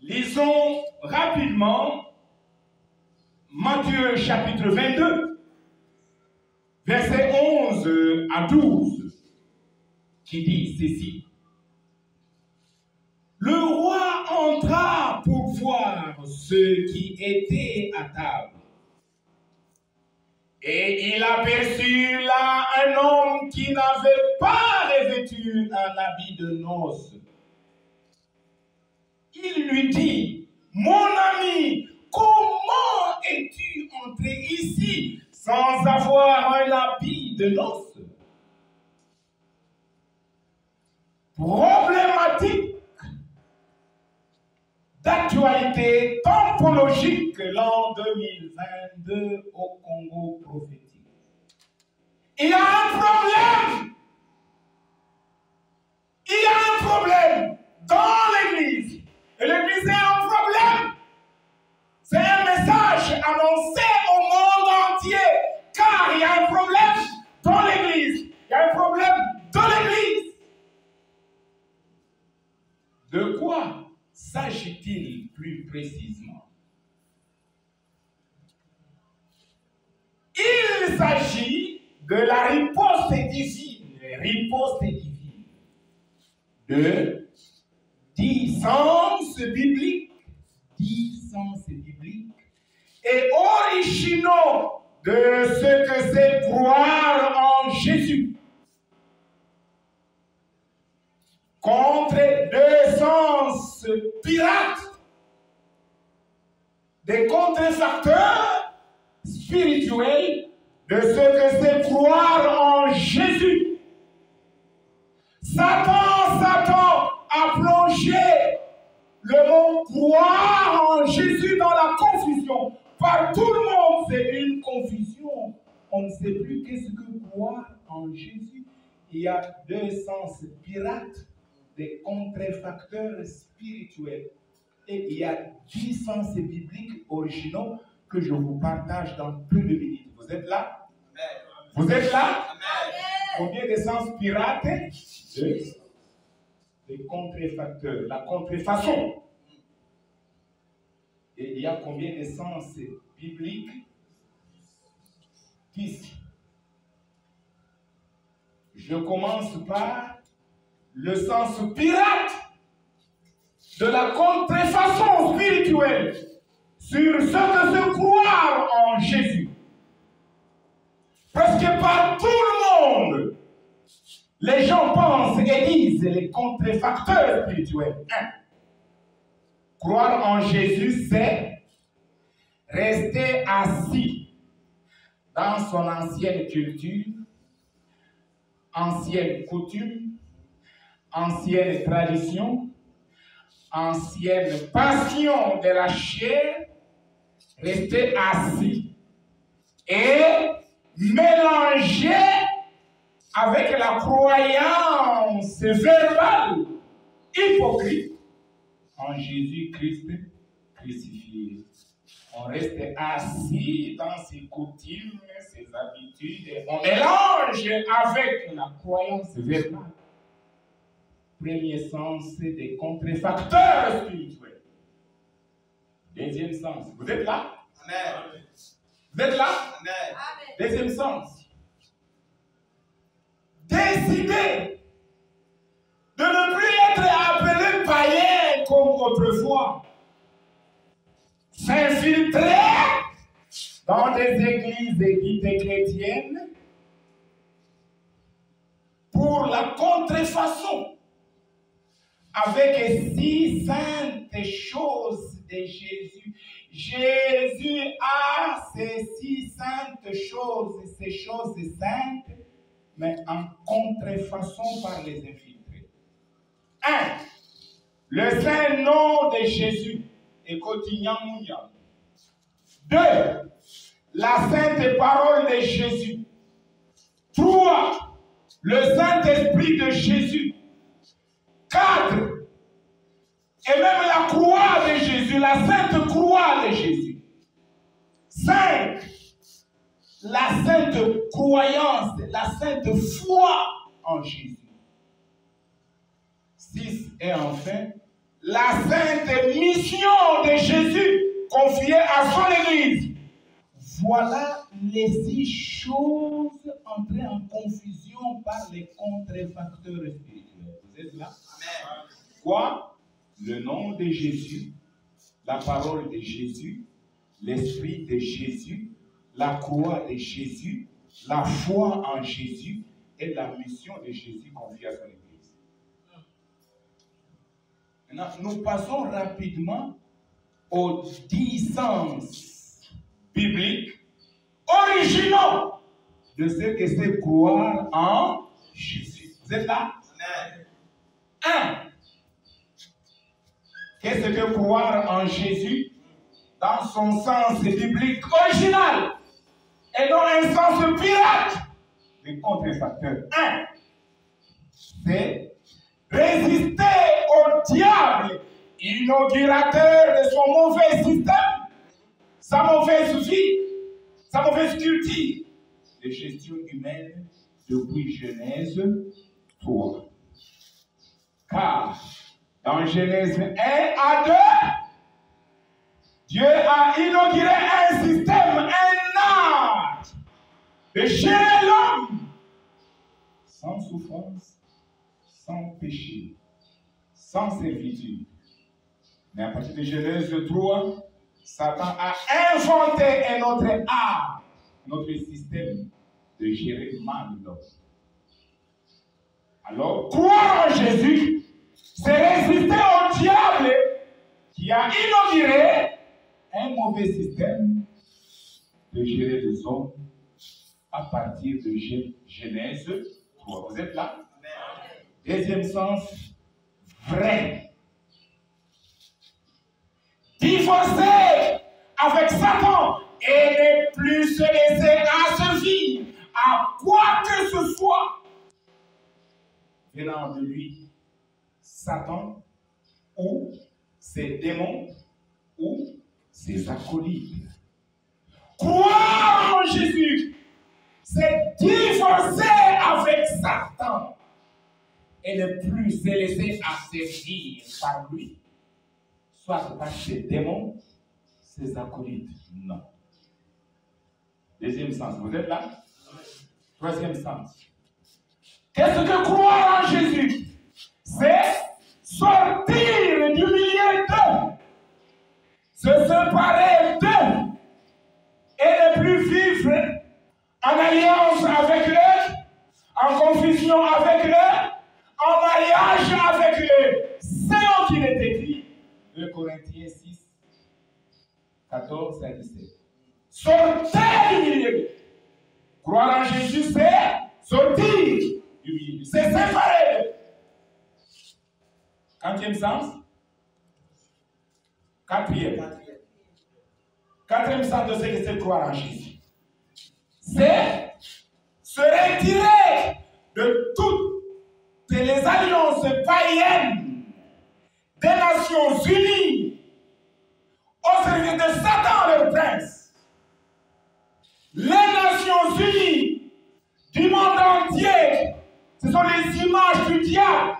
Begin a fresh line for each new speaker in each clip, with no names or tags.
Lisons rapidement Matthieu chapitre 22, versets 11 à 12, qui dit ceci. Le roi entra pour voir ceux qui étaient à table. Et il aperçut là un homme qui n'avait pas revêtu un habit de noces. Il lui dit, mon ami, comment es-tu entré ici sans avoir un habit de noces? Problématique d'actualité tampologique l'an 2022 au Congo prophétique. Il y a un problème. Il y a un problème dans l'Église. Et l'Église est un problème. C'est un message annoncé au monde entier. Car il y a un problème dans l'Église. Il y a un problème dans l'Église. De quoi s'agit-il plus précisément? Il s'agit de la riposte divine, de 10 sens bibliques, et originaux de ce que c'est croire en Jésus, contre 2 sens pirates, des contrefacteurs spirituels de ce que c'est croire en Jésus. Satan a plongé le mot croire en Jésus dans la confusion. Par tout le monde, c'est une confusion. On ne sait plus qu'est-ce que croire en Jésus. Il y a 2 sens pirates, des contrefacteurs spirituels. Et il y a 10 sens bibliques originaux que je vous partage dans peu de minutes. Vous êtes là? Amen. Vous êtes là? Amen. Combien de sens pirates? 2. Les contrefacteurs, la contrefaçon. Et il y a combien de sens bibliques? 10. Je commence par le sens pirate de la contrefaçon spirituelle sur ce que c'est croire en Jésus. Parce que par tout le monde, les gens pensent et disent les contrefacteurs spirituels. 1. Croire en Jésus, c'est rester assis dans son ancienne culture, ancienne coutume, ancienne tradition, ancienne passion de la chair, rester assis et mélanger avec la croyance verbale hypocrite en Jésus-Christ crucifié. On reste assis dans ses coutumes, ses habitudes, et on mélange avec la croyance verbale. Premier sens des contrefacteurs spirituels. Deuxième sens. Vous êtes là? Amen. Vous êtes là? Amen. Deuxième sens. Décider de ne plus être appelé païen comme autrefois. S'infiltrer dans des églises dites chrétiennes pour la contrefaçon avec 6 saintes choses de Jésus. Jésus a ces 6 saintes choses, ces choses saintes, mais en contrefaçon par les infiltrés. 1. Le saint nom de Jésus. 2. La sainte parole de Jésus. 3. Le Saint-Esprit de Jésus. 4. Et même la croix de Jésus, la sainte croix de Jésus. 5. La sainte croyance, la sainte foi en Jésus. 6. Et enfin, la sainte mission de Jésus confiée à son Église. Voilà les 6 choses entrées en confusion par les contrefacteurs spirituels. Vous êtes là? Amen. Quoi? Le nom de Jésus, la parole de Jésus, l'esprit de Jésus, la croix de Jésus, la foi en Jésus et la mission de Jésus confiée à son Église. Maintenant, nous passons rapidement aux 10 sens bibliques originaux de ce que c'est croire en Jésus. Vous êtes là? 1. Qu'est-ce que croire en Jésus dans son sens biblique original et non un sens pirate? Les contrefacteurs. 1. C'est résister au diable, inaugurateur de son mauvais système, sa mauvaise vie, sa mauvaise culture de gestion humaine depuis Genèse 3. Car dans Genèse 1 à 2, Dieu a inauguré un système, un art de gérer l'homme sans souffrance, sans péché, sans servitude. Mais à partir de Genèse 3, Satan a inventé un autre art, un autre système de gérer mal l'homme. Alors, croire en Jésus, c'est résister au diable qui a inauguré un mauvais système de gérer les hommes à partir de Genèse 3. Vous êtes là? Deuxième sens, vrai. Divorcer avec Satan et ne plus se laisser asservir à quoi que ce soit venant de lui, Satan ou ses démons ou ses acolytes. Croire en Jésus, c'est divorcer avec Satan et ne plus se laisser asservir par lui, soit par ses démons, ses acolytes. Non. Deuxième sens, vous êtes là? Troisième sens. Qu'est-ce que croire en Jésus? C'est sortir du milieu d'eux, se séparer d'eux et ne plus vivre en alliance avec eux, en confusion avec eux, en mariage avec eux. C'est ce qu'il est écrit. 2 Corinthiens 6, 14 à 17. Sortez du milieu. Croire en Jésus, c'est sortir du milieu. C'est séparer. Quatrième sens. Quatrième sens de ce que c'est croire en Jésus. C'est se retirer de toutes les alliances païennes des Nations Unies au service de Satan, leur prince. Les Nations Unies du monde entier, ce sont les images du diable,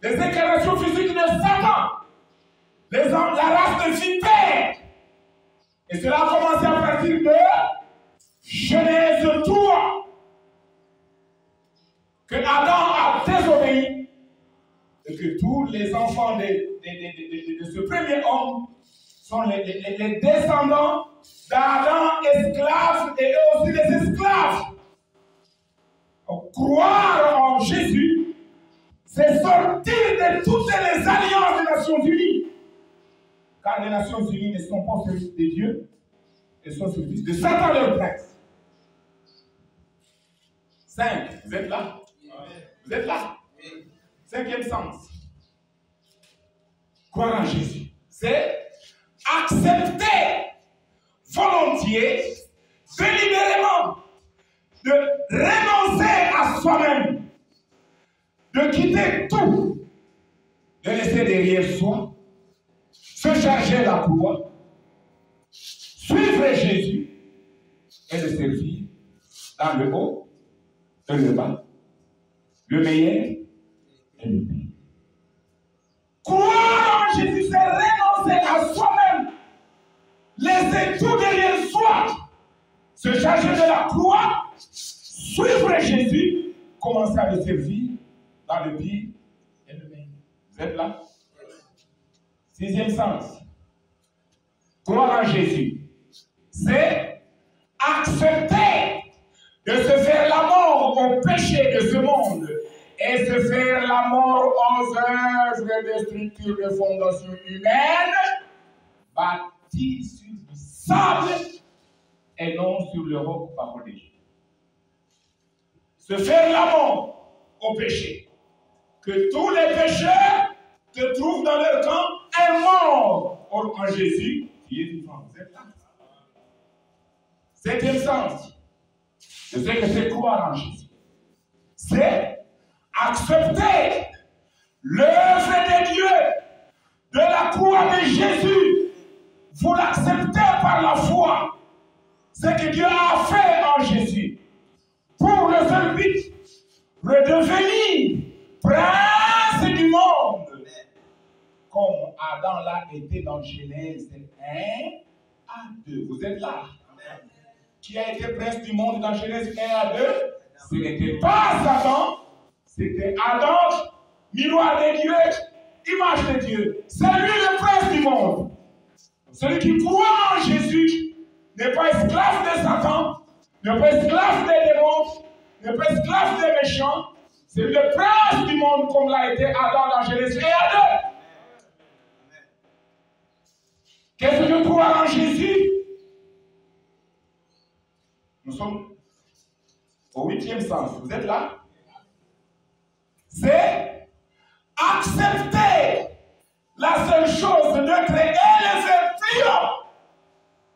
les incarnations physiques de Satan, la race de vipères. Et cela a commencé à partir de Genèse 3, que Adam a désobéi et que tous les enfants de ce premier homme sont les descendants d'Adam, esclaves, et eux aussi les esclaves. Donc, croire en Jésus, c'est sortir de toutes les alliances des Nations Unies. Car les Nations Unies ne sont pas au service de Dieu, elles sont au service de Satan, leur prince. 5. Vous êtes là? Vous êtes là? Cinquième sens. Croire en Jésus, c'est accepter volontiers, délibérément, de renoncer à soi-même, de quitter tout, de laisser derrière soi, se charger la croix, suivre Jésus et le servir dans le haut et le bas, le meilleur et le pire. Croire commencer à le servir dans le pire et le meilleur. Vous êtes là? Sixième sens. Croire en Jésus, c'est accepter de se faire la mort au péché de ce monde et se faire la mort aux œuvres de structures de fondation humaine bâties sur du sable et non sur le roc parolé. Se faire la mort au péché. Que tous les pécheurs se trouvent dans leur camp et morts en Jésus qui est vivant. Vous êtes là? Septième sens. Je sais que c'est croire en Jésus. C'est accepter l'œuvre de Dieu de la croix de Jésus. Vous l'acceptez par la foi. Ce que Dieu a fait en Jésus. Pour le seul but, redevenir prince du monde. Comme Adam l'a été dans Genèse 1 à 2. Vous êtes là? Qui a été prince du monde dans Genèse 1 à 2? Ce n'était pas Satan, c'était Adam, miroir de Dieu, image de Dieu. C'est lui le prince du monde. Celui qui croit en Jésus n'est pas esclave de Satan, n'est pas esclave des démons, n'est pas esclave des méchants. C'est le prince du monde comme l'a été Adam dans Genèse 1 à 2. Qu'est-ce que croire en Jésus? Nous sommes au 8e sens. Vous êtes là? C'est accepter la seule chose d'être élevé plus haut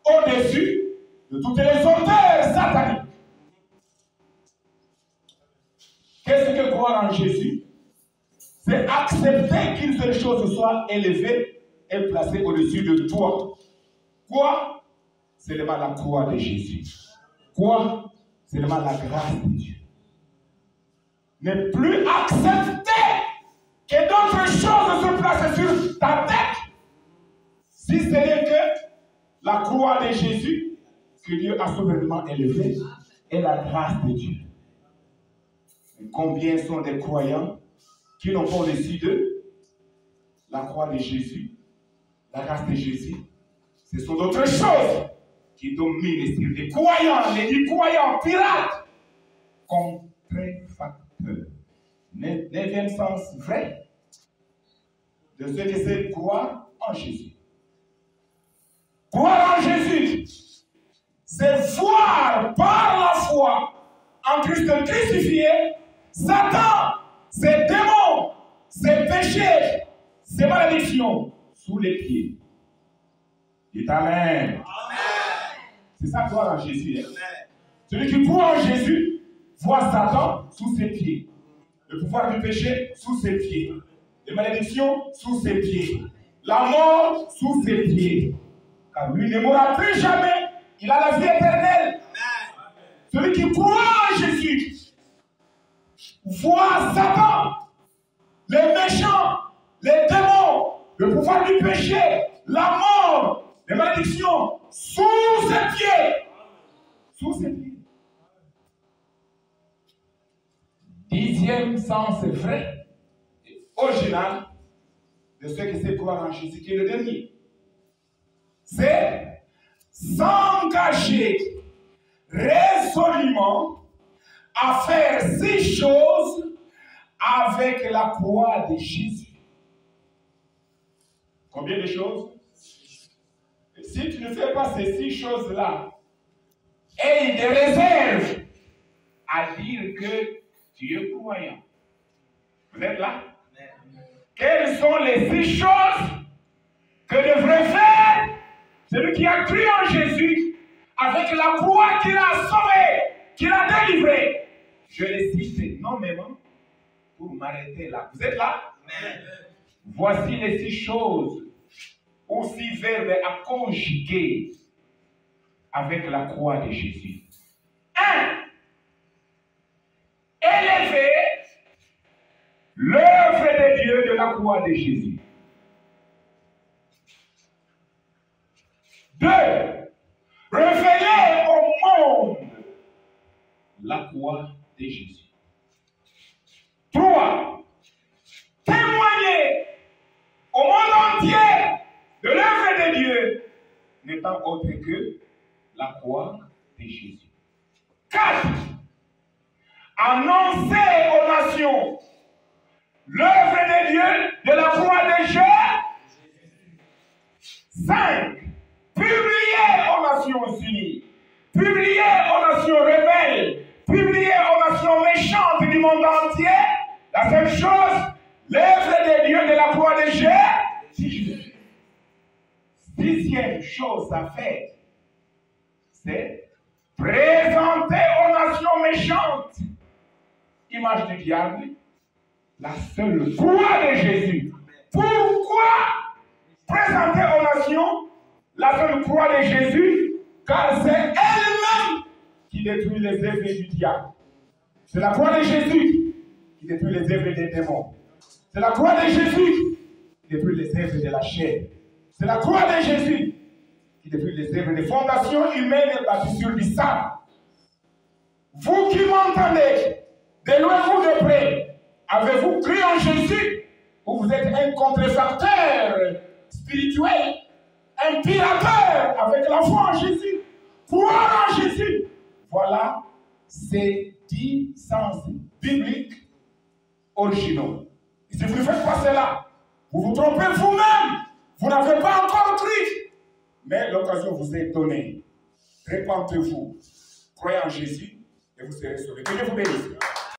au-dessus de toutes les odeurs sataniques. Qu'est-ce que croire en Jésus? C'est accepter qu'une seule chose soit élevée et placée au-dessus de toi. Quoi? C'est seulement la croix de Jésus. Quoi? C'est seulement la grâce de Dieu. Ne plus accepter que d'autres choses se placent sur ta tête. Si ce n'est que la croix de Jésus que Dieu a souverainement élevée et la grâce de Dieu. Et combien sont des croyants qui n'ont pas au-dessus d'eux la croix de Jésus, la grâce de Jésus? Ce sont d'autres choses qui dominent sur les croyants, les croyants pirates, contrefacteurs. Neuvième sens vrai de ce que c'est croire en Jésus. Croire en Jésus, c'est voir par la foi en Christ crucifié Satan, ses démons, ses péchés, ses malédictions sous les pieds. Dites Amen. Amen. C'est ça, croire en Jésus. Hein? Celui qui croit en Jésus voit Satan sous ses pieds. Le pouvoir du péché sous ses pieds. Les malédictions sous ses pieds. La mort sous ses pieds. Car lui ne mourra plus jamais. Il a la vie éternelle. Celui qui croit en Jésus voit Satan, les méchants, les démons, le pouvoir du péché, la mort, les malédictions sous ses pieds. Sous ses pieds. Dixième sens vrai, original de ce que c'est croire en Jésus, qui est le dernier. C'est s'engager résolument à faire ces choses avec la croix de Jésus. Combien de choses? Si tu ne fais pas ces 6 choses-là, aie des réserves à dire que tu es croyant. Vous êtes là? Quelles sont les 6 choses que devrait faire celui qui a cru en Jésus avec la croix qu'il a sauvé, qu'il a délivré? Je les cite nommément pour m'arrêter là. Vous êtes là? Voici les 6 choses ou 6 verbes à conjuguer avec la croix de Jésus. 1. Élever l'œuvre de Dieu de la croix de Jésus. 2. Révéler au monde la croix de Jésus. 3. Témoigner au monde entier de l'œuvre de Dieu n'étant autre que la croix de Jésus. 4. Annoncer aux nations l'œuvre de Dieu de la croix de Jésus. 5. Publier aux Nations Unies, publier aux nations rebelles, publier aux nations méchantes du monde entier la seule chose, l'œuvre de Dieu de la croix de Jésus. 6e chose à faire, c'est présenter aux nations méchantes, image du diable, la seule croix de Jésus. Pourquoi présenter aux nations la seule croix de Jésus? Car c'est elle-même qui détruit les œuvres du diable. C'est la croix de Jésus qui détruit les œuvres des démons. C'est la croix de Jésus qui détruit les œuvres de la chair. C'est la croix de Jésus qui détruit les œuvres des fondations humaines bâties sur du sable. Vous qui m'entendez, de loin ou de près, avez-vous cru en Jésus ou vous êtes un contrefacteur spirituel, un pirateur avec la foi en Jésus? Croire en Jésus. Voilà ces 10 sens bibliques originaux. Et si vous ne faites pas cela, vous vous trompez vous-même. Vous n'avez pas encore cru. Mais l'occasion vous est donnée. Répentez-vous. Croyez en Jésus et vous serez sauvés. Que Dieu vous bénisse.